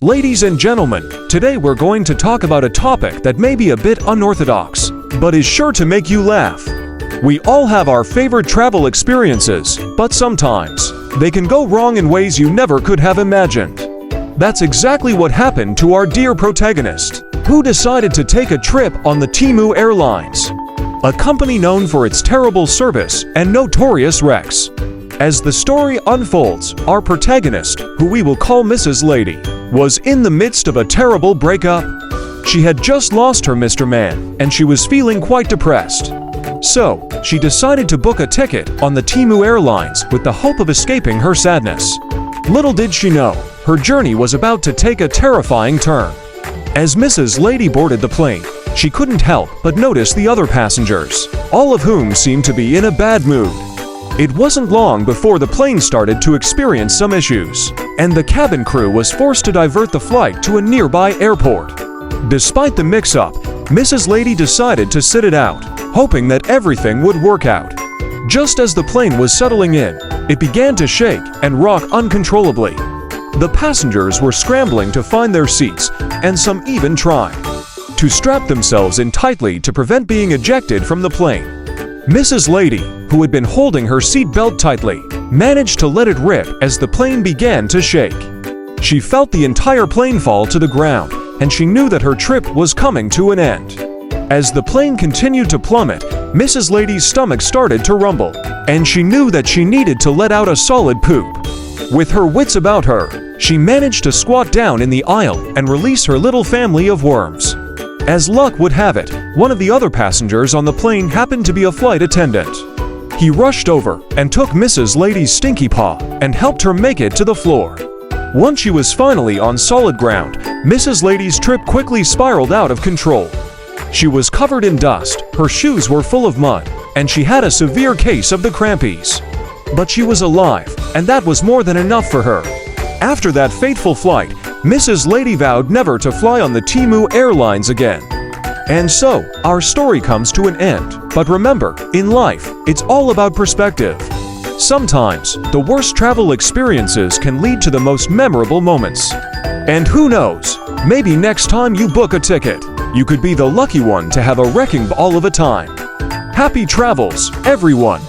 Ladies and gentlemen, today we're going to talk about a topic that may be a bit unorthodox, but is sure to make you laugh. We all have our favorite travel experiences, but sometimes they can go wrong in ways you never could have imagined. That's exactly what happened to our dear protagonist, who decided to take a trip on the Temu Airlines, a company known for its terrible service and notorious wrecks. As the story unfolds, our protagonist, who we will call Mrs. Lady, was in the midst of a terrible breakup. She had just lost her Mr. Man, and she was feeling quite depressed. So, she decided to book a ticket on the Temu Airlines with the hope of escaping her sadness. Little did she know, her journey was about to take a terrifying turn. As Mrs. Lady boarded the plane, she couldn't help but notice the other passengers, all of whom seemed to be in a bad mood. It wasn't long before the plane started to experience some issues, and the cabin crew was forced to divert the flight to a nearby airport. Despite the mix-up, Mrs. Lady decided to sit it out, hoping that everything would work out. Just as the plane was settling in, it began to shake and rock uncontrollably. The passengers were scrambling to find their seats, and some even tried to strap themselves in tightly to prevent being ejected from the plane. Mrs. Lady, who had been holding her seat belt tightly, managed to let it rip as the plane began to shake. She felt the entire plane fall to the ground, and she knew that her trip was coming to an end. As the plane continued to plummet, Mrs. Lady's stomach started to rumble, and she knew that she needed to let out a solid poop. With her wits about her, she managed to squat down in the aisle and release her little family of worms. As luck would have it, one of the other passengers on the plane happened to be a flight attendant. He rushed over and took Mrs. Lady's stinky paw and helped her make it to the floor. Once she was finally on solid ground, Mrs. Lady's trip quickly spiraled out of control. She was covered in dust, her shoes were full of mud, and she had a severe case of the crampies. But she was alive, and that was more than enough for her. After that fateful flight, Mrs. Lady vowed never to fly on the Temu Airlines again. And so, our story comes to an end. But remember, in life, it's all about perspective. Sometimes, the worst travel experiences can lead to the most memorable moments. And who knows, maybe next time you book a ticket, you could be the lucky one to have a wrecking ball of a time. Happy travels, everyone!